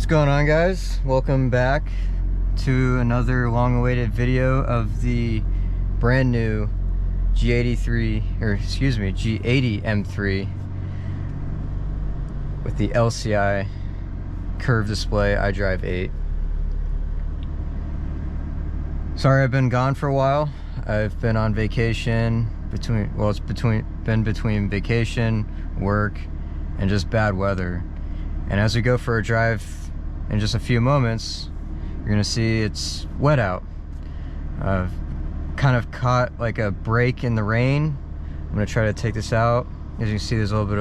What's going on, guys? Welcome back to another long-awaited video of the brand new G80 M3 with the LCI curved display iDrive8. Sorry I've been gone for a while. I've been on vacation between vacation, work, and just bad weather. And as we go for a drive in just a few moments, you're gonna see it's wet out. I've kind of caught like a break in the rain. I'm gonna try to take this out. As you can see, there's a little bit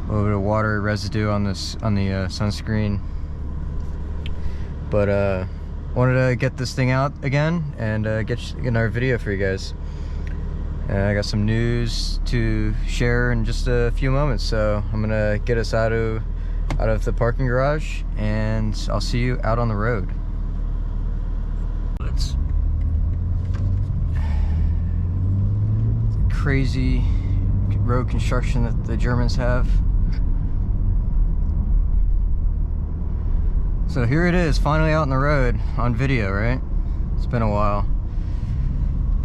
of water residue on the sunscreen. But wanted to get this thing out again and get another video for you guys. I got some news to share in just a few moments, so I'm gonna get us out of the parking garage, and I'll see you out on the road. It's crazy road construction that the Germans have. So here it is, finally out on the road on video, right? It's been a while.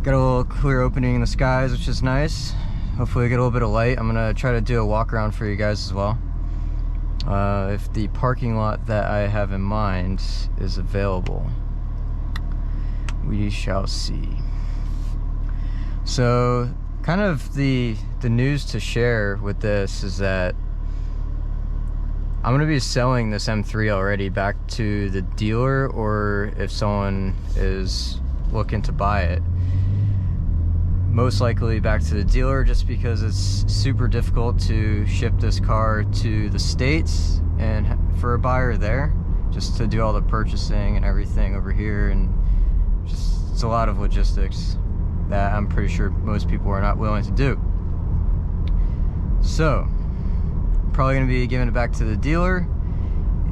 Got a little clear opening in the skies, which is nice. Hopefully we get a little bit of light. I'm gonna try to do a walk around for you guys as well. If the parking lot that I have in mind is available, we shall see. So kind of the news to share with this is that I'm gonna be selling this M3 already back to the dealer, or if someone is looking to buy it, most likely back to the dealer, just because it's super difficult to ship this car to the States and for a buyer there, just to do all the purchasing and everything over here, and just it's a lot of logistics that I'm pretty sure most people are not willing to do. So probably going to be giving it back to the dealer,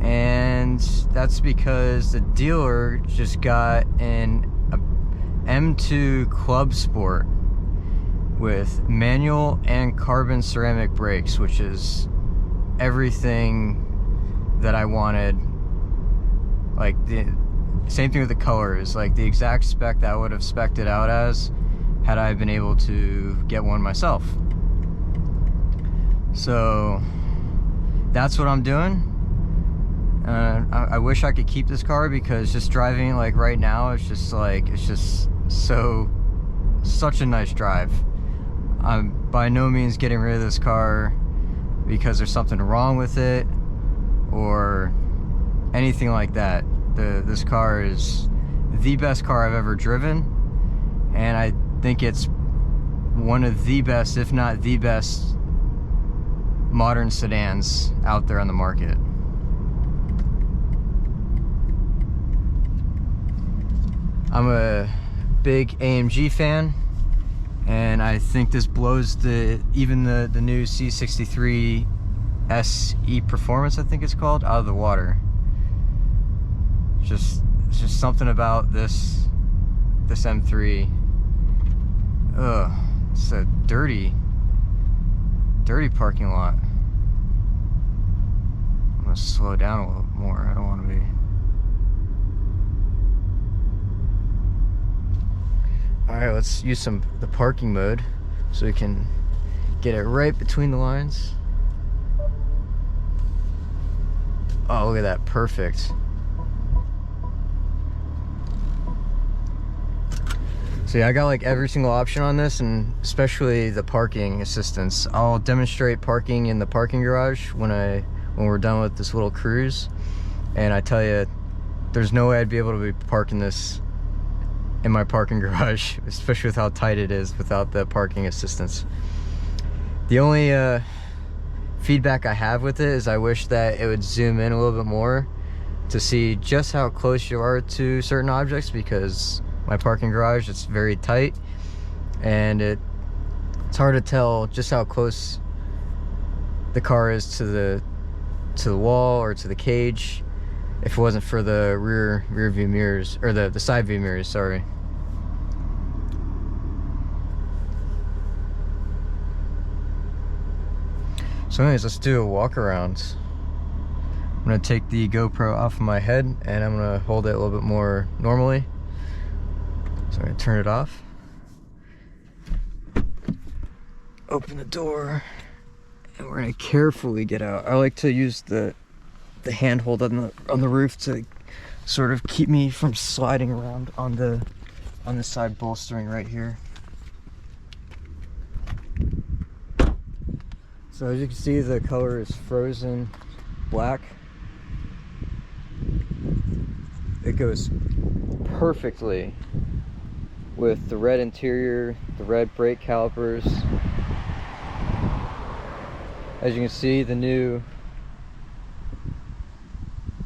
and that's because the dealer just got an M2 Club Sport with manual and carbon ceramic brakes, which is everything that I wanted. Like the same thing with the colors, like the exact spec that I would have spec'd it out as had I been able to get one myself. So that's what I'm doing. I wish I could keep this car, because just driving it like right now, it's just such a nice drive. I'm by no means getting rid of this car because there's something wrong with it or anything like that. This car is the best car I've ever driven, and I think it's one of the best, if not the best, modern sedans out there on the market. I'm a big AMG fan, and I think this blows even the new C63 SE Performance, I think it's called, out of the water. It's just something about this M3. Ugh, it's a dirty parking lot. I'm gonna slow down a little more. I don't want to be. Alright, let's use the parking mode so we can get it right between the lines. Oh, look at that, perfect. So yeah, I got like every single option on this, and especially the parking assistance. I'll demonstrate parking in the parking garage when we're done with this little cruise, and I tell you, there's no way I'd be able to be parking this in my parking garage, especially with how tight it is without the parking assistance. The only feedback I have with it is I wish that it would zoom in a little bit more to see just how close you are to certain objects, because my parking garage, it's very tight, and it's hard to tell just how close the car is to the wall or to the cage if it wasn't for the rear view mirrors, or the side view mirrors, sorry. So anyways, let's do a walk around. gonna take the GoPro off of my head and I'm gonna hold it a little bit more normally. So I'm gonna turn it off. Open the door, and we're gonna carefully get out. I like to use the handhold on the roof to sort of keep me from sliding around on the side bolstering right here. So as you can see, the color is frozen black. It goes perfectly with the red interior, the red brake calipers. As you can see, the new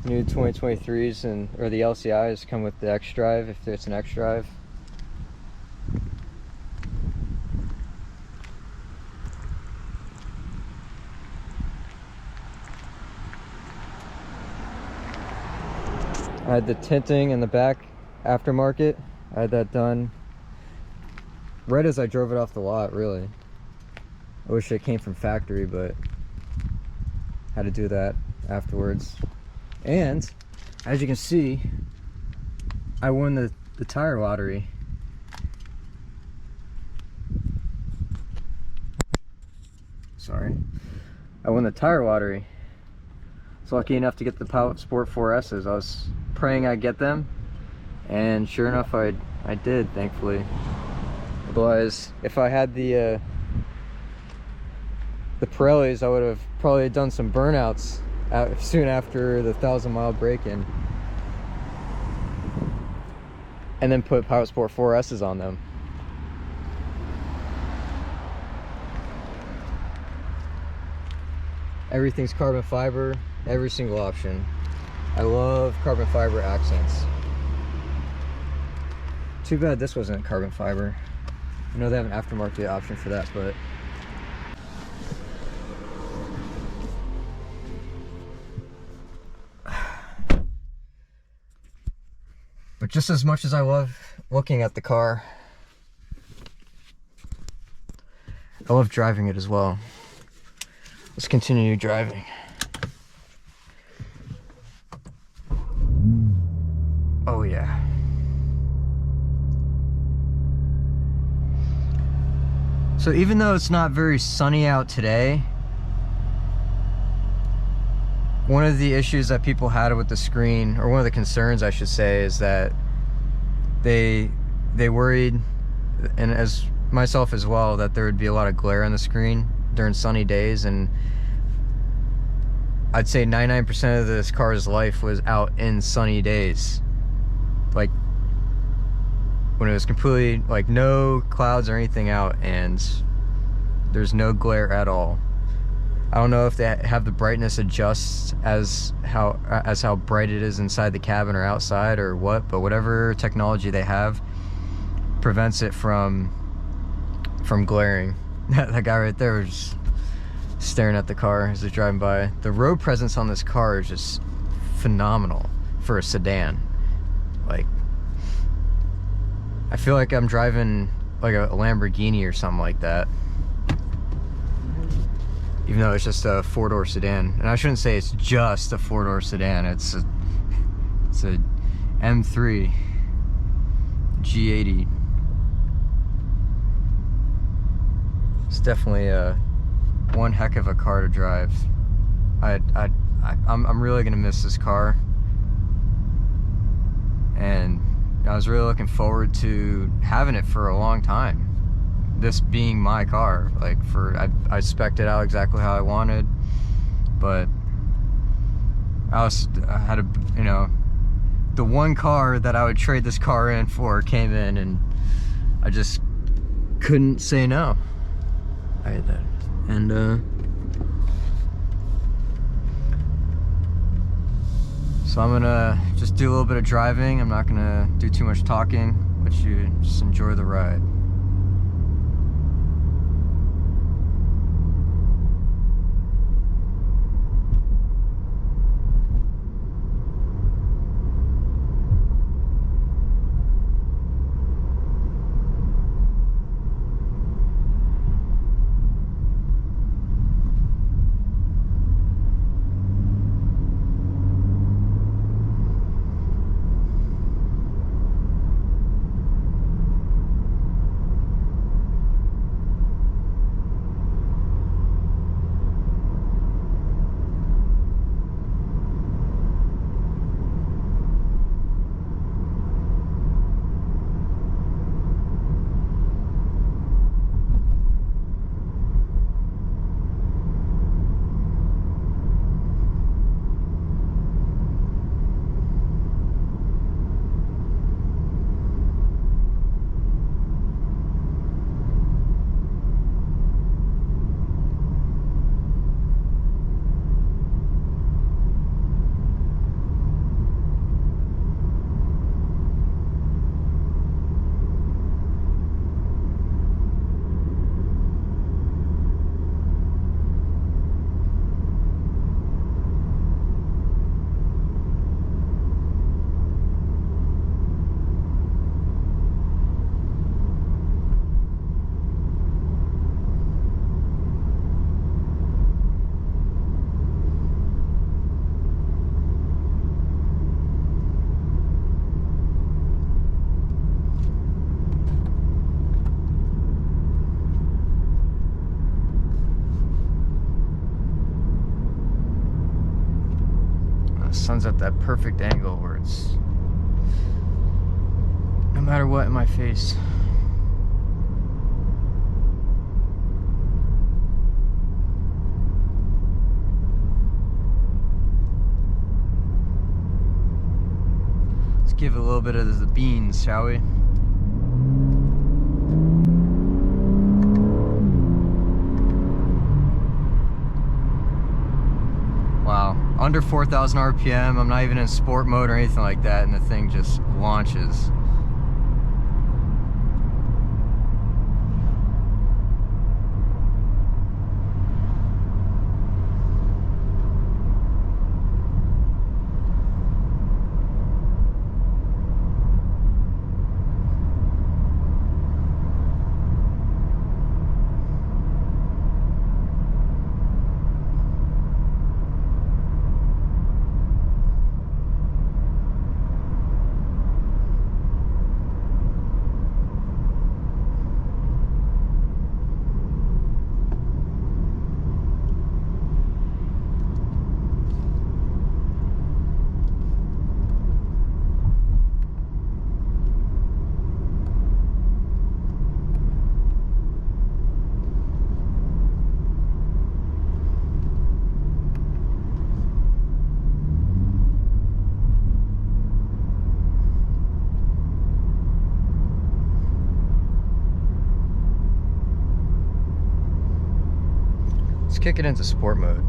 2023s or the LCIs come with the xDrive if it's an xDrive. I had the tinting in the back aftermarket. I had that done right as I drove it off the lot, really. I wish it came from factory, but had to do that afterwards. And as you can see, I won the tire lottery. Sorry. I won the tire lottery. I was lucky enough to get the Pilot Sport 4S's. I was praying I'd get them, and sure enough I did, thankfully. Otherwise, if I had the Pirellis, I would have probably done some burnouts soon after the 1,000-mile break-in, and then put Pilot Sport 4S's on them. Everything's carbon fiber, every single option. I love carbon fiber accents. Too bad this wasn't carbon fiber. I know they have an aftermarket option for that, but just as much as I love looking at the car, I love driving it as well. Let's continue driving. Oh yeah. So even though it's not very sunny out today, one of the issues that people had with the screen, or one of the concerns I should say, is that they worried, and as myself as well, that there would be a lot of glare on the screen during sunny days. And I'd say 99% of this car's life was out in sunny days, like when it was completely like no clouds or anything out and there's no glare at all. I don't know if they have the brightness adjust as how bright it is inside the cabin or outside or what, but whatever technology they have prevents it from glaring. That guy right there was just staring at the car as they're driving by. The road presence on this car is just phenomenal for a sedan. Like, I feel like I'm driving like a Lamborghini or something like that, even though it's just a four-door sedan. And I shouldn't say it's just a four-door sedan. It's a M3 G80. It's definitely one heck of a car to drive. I'm really gonna miss this car, and I was really looking forward to having it for a long time. This being my car, like I spec'd it out exactly how I wanted, but I had a, you know, the one car that I would trade this car in for came in, and I just couldn't say no. I had that, and so I'm gonna just do a little bit of driving. I'm not gonna do too much talking, let you just enjoy the ride. The sun's at that perfect angle where it's no matter what in my face. Let's give it a little bit of the beans, shall we? Wow, under 4,000 RPM. I'm not even in sport mode or anything like that, and the thing just launches. Let's kick it into sport mode.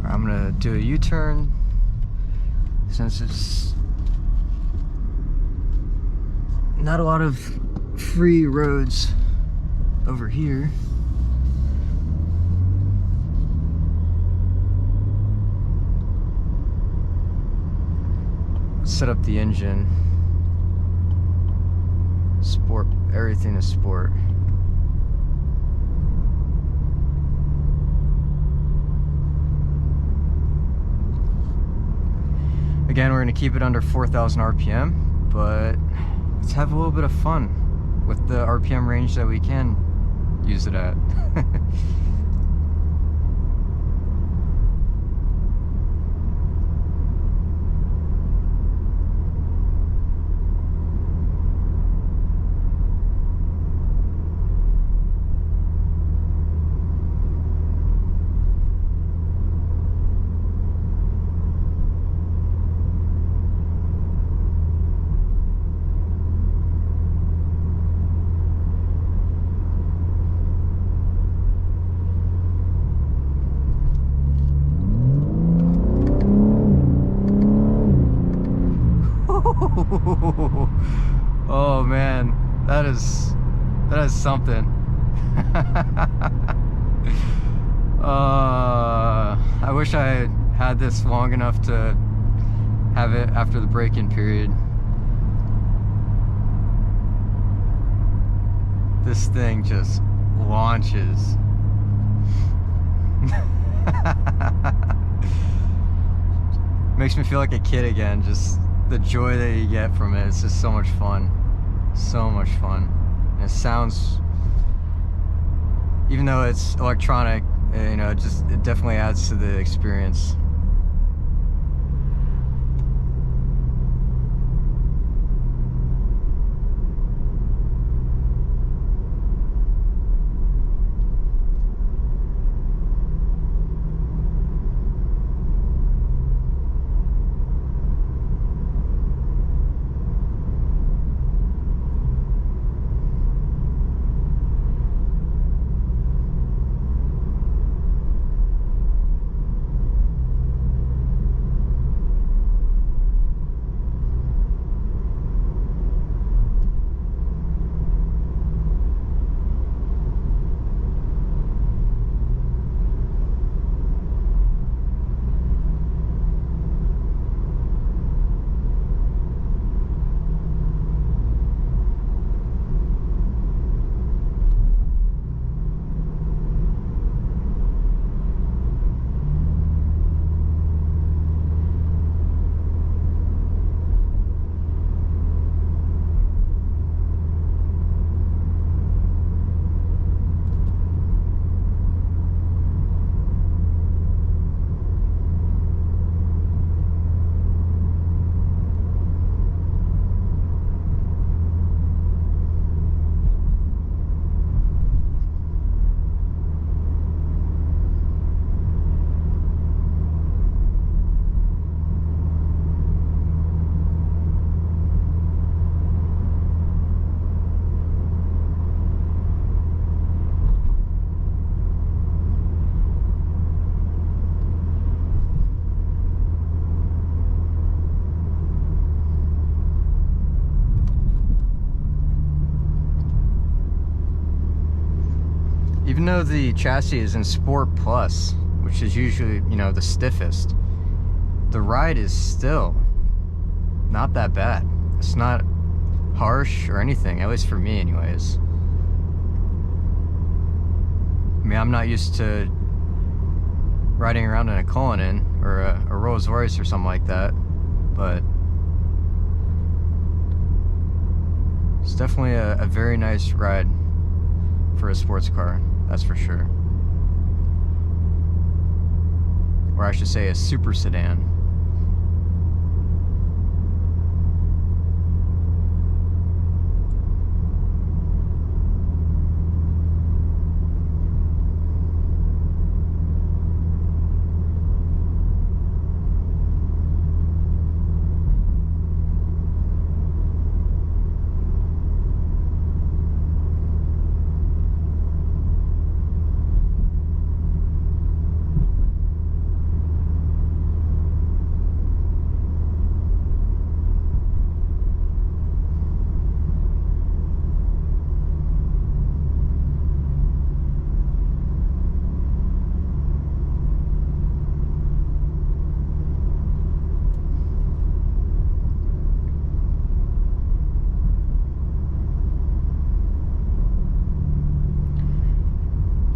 I'm gonna do a U-turn since it's not a lot of free roads over here. Set up the engine. Sport, everything is sport. Again, we're going to keep it under 4,000 RPM, but let's have a little bit of fun with the RPM range that we can use it at. Oh man, that is something. I wish I had this long enough to have it after the break-in period. This thing just launches. Makes me feel like a kid again, just the joy that you get from it. It's just so much fun. So much fun. And it sounds, even though it's electronic, you know, it definitely adds to the experience. though the chassis is in Sport Plus, which is usually, you know, the stiffest, the ride is still not that bad. It's not harsh or anything, at least for me anyways. I mean, I'm not used to riding around in a Cullinan or a Rolls Royce or something like that, but it's definitely a very nice ride for a sports car, that's for sure. Or I should say a super sedan.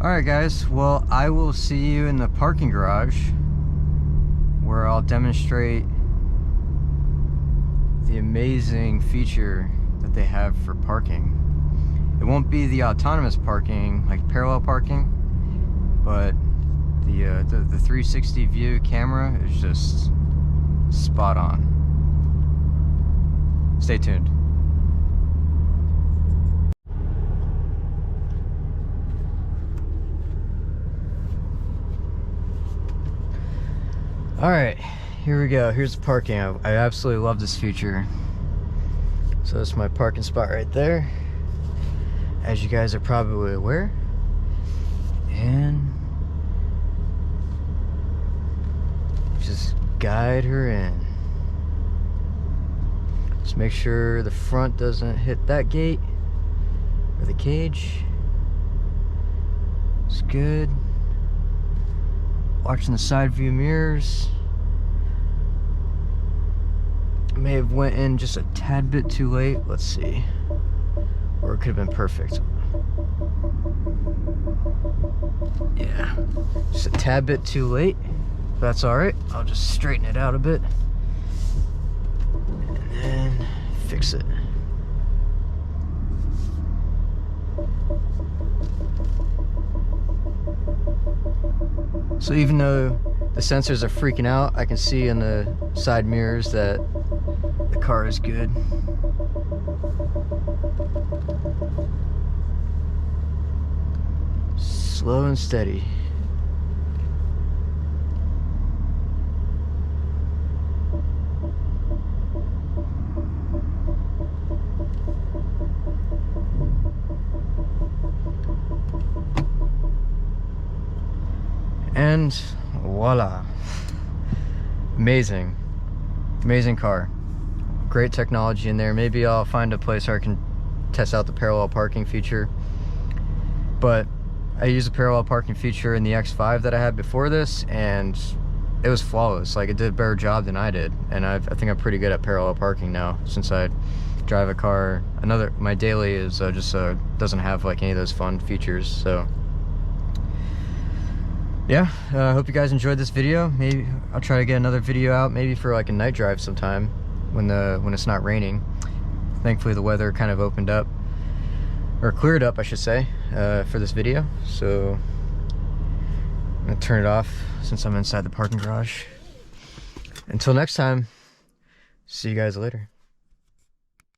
Alright guys, well, I will see you in the parking garage where I'll demonstrate the amazing feature that they have for parking. It won't be the autonomous parking, like parallel parking, but the 360 view camera is just spot on. Stay tuned. Alright, here we go. Here's the parking. I absolutely love this feature. So that's my parking spot right there, as you guys are probably aware. And just guide her in. Just make sure the front doesn't hit that gate or the cage. It's good. Watching the side view mirrors. May have went in just a tad bit too late. Let's see. Or it could have been perfect. Yeah, just a tad bit too late. But that's alright. I'll just straighten it out a bit and then fix it. So even though the sensors are freaking out, I can see in the side mirrors that the car is good. Slow and steady. And voila. Amazing car. Great technology in there. Maybe I'll find a place where I can test out the parallel parking feature, but I used the parallel parking feature in the X5 that I had before this, and it was flawless. Like, it did a better job than I did, and I think I'm pretty good at parallel parking now, since I drive a car. My daily is just doesn't have like any of those fun features. So yeah, I hope you guys enjoyed this video. Maybe I'll try to get another video out, maybe for like a night drive sometime when it's not raining. Thankfully the weather kind of opened up, or cleared up I should say, for this video. So I'm gonna turn it off since I'm inside the parking garage. Until next time, see you guys later.